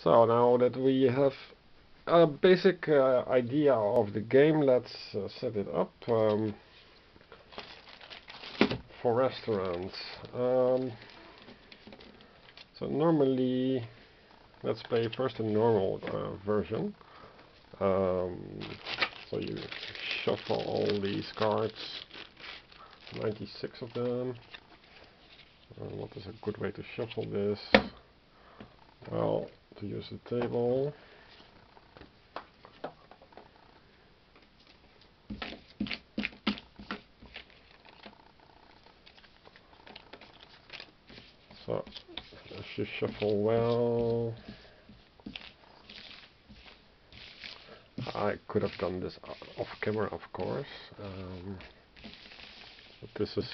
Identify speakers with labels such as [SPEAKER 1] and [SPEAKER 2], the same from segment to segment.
[SPEAKER 1] So now that we have a basic idea of the game, let's set it up. For restaurants. So normally, let's play first a normal version. Um, so you shuffle all these cards, 96 of them. What is a good way to shuffle this? Well, to use the table. So, as you shuffle well, I could have done this off camera, of course. But this is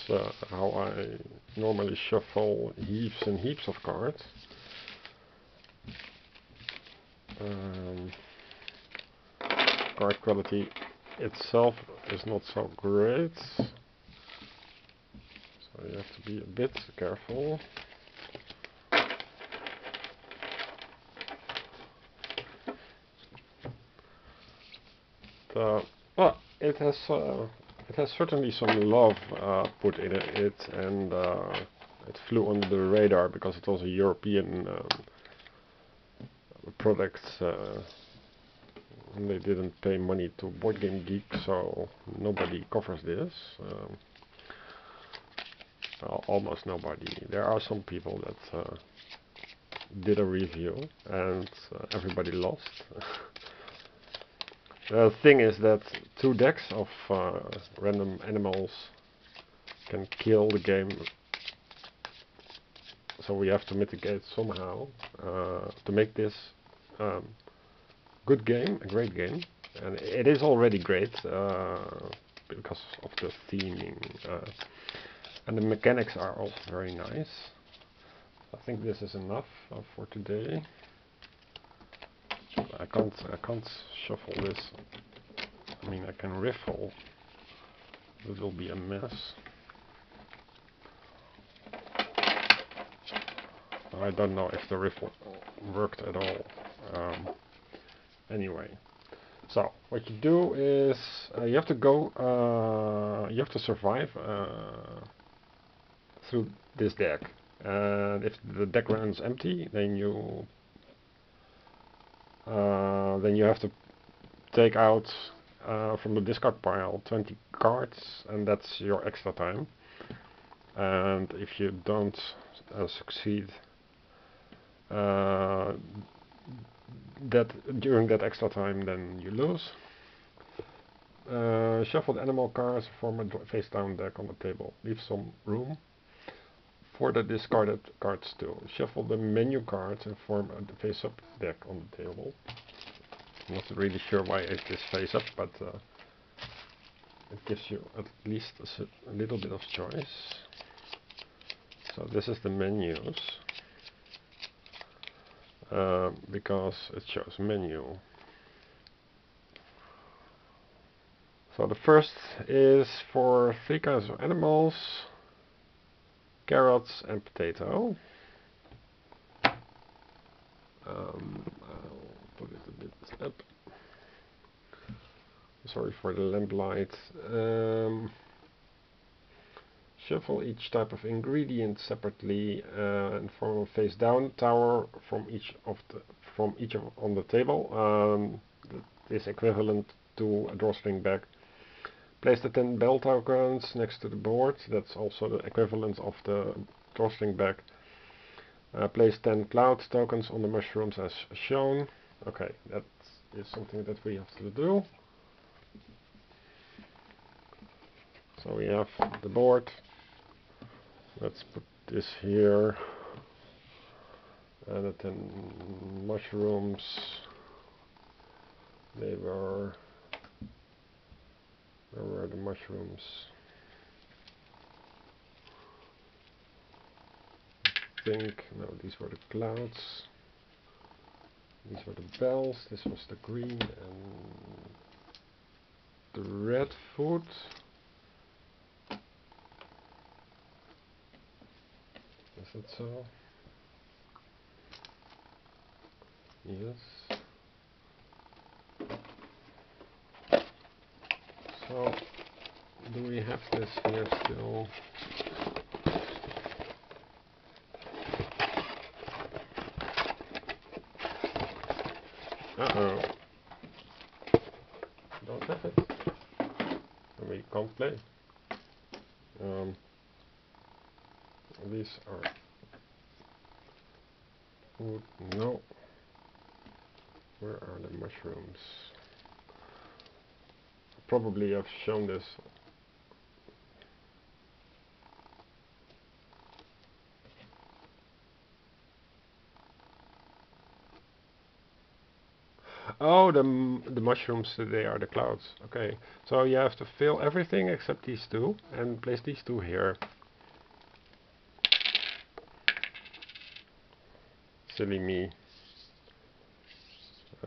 [SPEAKER 1] how I normally shuffle heaps and heaps of cards. Card quality itself is not so great, so you have to be a bit careful. Well, it has certainly some love put in it, and it flew under the radar because it was a European product. And they didn't pay money to Board Game Geek, so nobody covers this. Well, almost nobody. There are some people that did a review, and everybody lost. The thing is that 2 decks of random animals can kill the game, so we have to mitigate somehow to make this good game, a great game. And it is already great because of the theming, and the mechanics are also very nice. I think this is enough for today. I can't shuffle this. I mean, I can riffle. It will be a mess. I don't know if the riffle worked at all. Anyway, so what you do is you have to go. You have to survive through this deck, and if the deck runs empty, then you have to take out from the discard pile 20 cards, and that's your extra time. And if you don't succeed that during that extra time, then you lose. Shuffled animal cards form a face down deck on the table. Leave some room for the discarded cards too. Shuffle the menu cards and form a face up deck on the table. I'm not really sure why it is face up, but it gives you at least a little bit of choice. So this is the menus, because it shows menu. So the first is for 3 kinds of animals: carrots and potato. I'll put it a bit up. Sorry for the lamplight. Shuffle each type of ingredient separately and form a face down tower from each on the table. That is equivalent to a drawstring bag. Place the 10 bell tokens next to the board. That's also the equivalent of the drawstring bag. Place 10 cloud tokens on the mushrooms as shown. Okay, that is something that we have to do. So we have the board. Let's put this here. And the 10 mushrooms. Where were the mushrooms? I think, no, these were the clouds. These were the bells. This was the green and the red food. Is that so? Yes. So, do we have this here still? Uh-oh. Don't have it. We can't play. These are food. No. Where are the mushrooms? Probably I've shown this. Oh, the mushrooms, they are the clouds. Okay, so you have to fill everything except these two and place these two here. Silly me.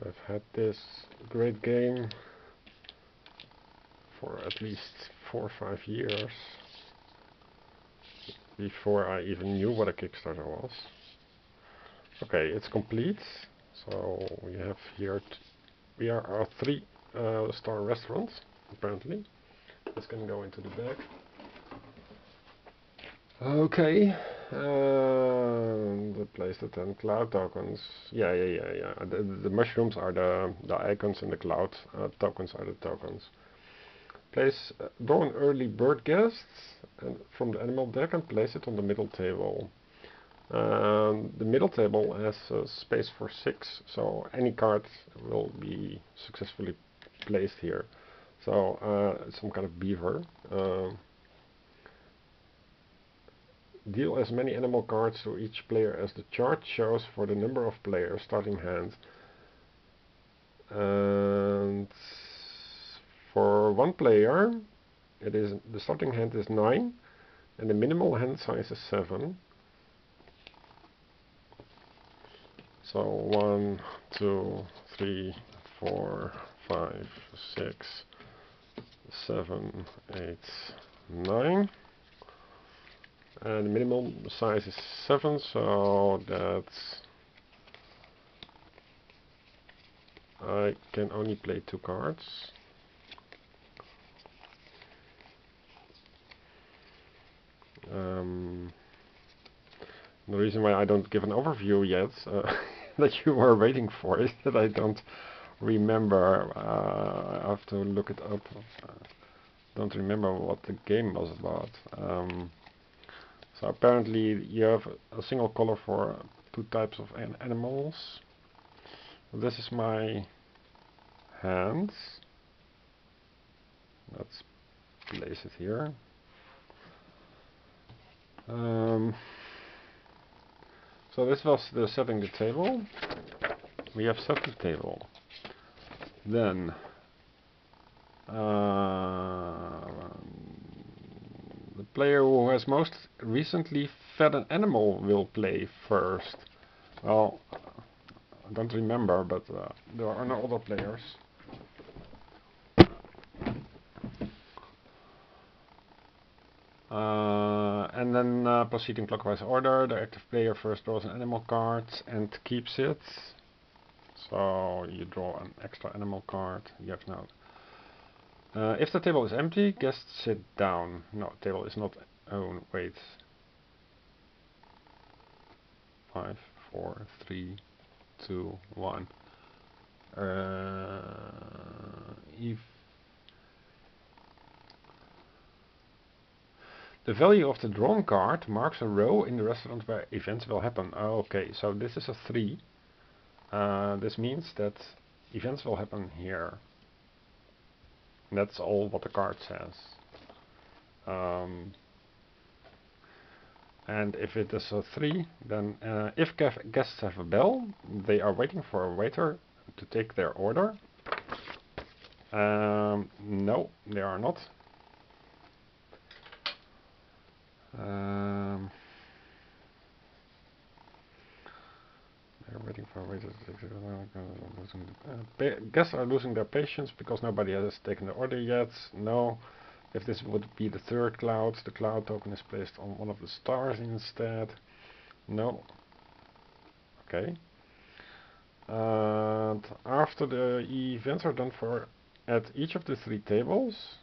[SPEAKER 1] I've had this great game for at least 4 or 5 years before I even knew what a Kickstarter was. Okay, it's complete. So we have here, we are a 3-star restaurant, apparently. This can go into the bag. Okay, the place the 10 cloud tokens. Yeah. The mushrooms are the icons and the cloud tokens are the tokens. Place draw an early bird guest and from the animal deck and place it on the middle table. The middle table has space for 6, so any card will be successfully placed here. So some kind of beaver. Deal as many animal cards to each player as the chart shows for the number of players starting hand. And for one player, it is the starting hand is 9, and the minimal hand size is 7. So 1, 2, 3, 4, 5, 6, 7, 8, 9. And the minimum size is 7, so that's I can only play 2 cards. The reason why I don't give an overview yet, that you were waiting for, is that I don't remember. I have to look it up. Don't remember what the game was about. So apparently you have a single color for 2 types of animals. This is my hand. Let's place it here. So this was the setting the table. We have set the table. Then the player who has most recently fed an animal will play first. Well, I don't remember, but there are no other players. And then proceed in clockwise order. The active player first draws an animal card and keeps it. So you draw an extra animal card. You have now. If the table is empty, guests sit down. No, table is not. Oh, wait. 5, 4, 3, 2, 1. If the value of the drawn card marks a row in the restaurant where events will happen. Okay, so this is a 3. This means that events will happen here. That's all what the card says. And if it is a 3, then if guests have a bell, they are waiting for a waiter to take their order. No, they are not. They're waiting for a waiter to take guests are losing their patience because nobody has taken the order yet. No. If this would be the 3rd cloud, the cloud token is placed on one of the stars instead. No. Okay. And after the events are done for at each of the three tables,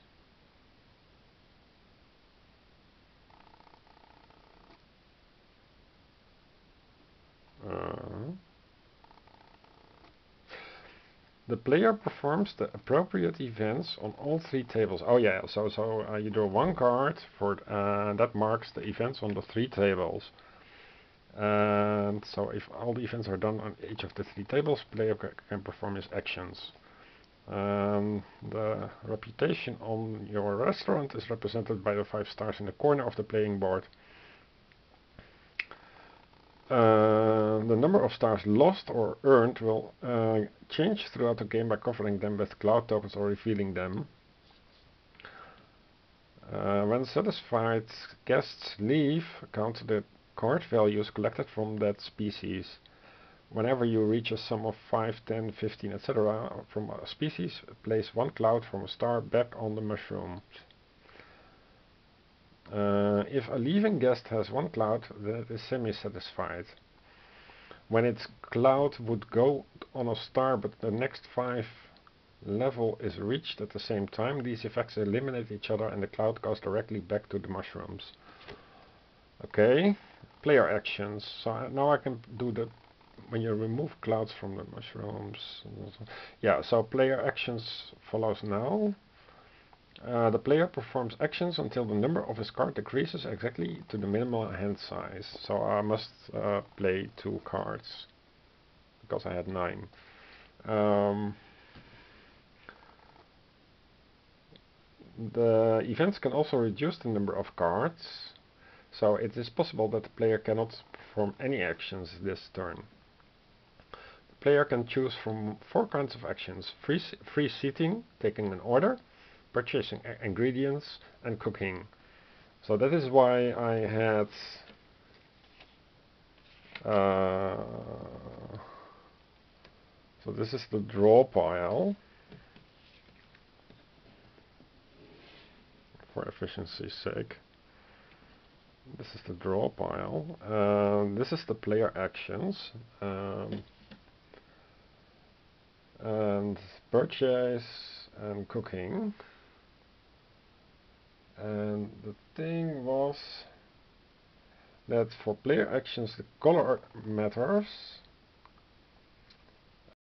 [SPEAKER 1] the player performs the appropriate events on all three tables. Oh yeah, so you draw one card for that marks the events on the three tables. And so if all the events are done on each of the three tables, player can perform his actions. The reputation on your restaurant is represented by the 5 stars in the corner of the playing board. The number of stars lost or earned will change throughout the game by covering them with cloud tokens or revealing them. When satisfied guests leave, count the card values collected from that species. Whenever you reach a sum of 5, 10, 15, etc. from a species, place one cloud from a star back on the mushroom. If a leaving guest has one cloud, that is semi-satisfied. When its cloud would go on a star but the next 5 level is reached at the same time, these effects eliminate each other and the cloud goes directly back to the mushrooms. Okay, player actions. So now I can do the when you remove clouds from the mushrooms. Yeah, so player actions follows now. The player performs actions until the number of his card decreases exactly to the minimal hand size. So I must play 2 cards because I had 9. The events can also reduce the number of cards, so it is possible that the player cannot perform any actions this turn. The player can choose from 4 kinds of actions: free seating, taking an order, purchasing ingredients, and cooking. So that is why I had so this is the draw pile for efficiency's sake. This is the draw pile. This is the player actions. And purchase and cooking. And the thing was that for player actions the color matters,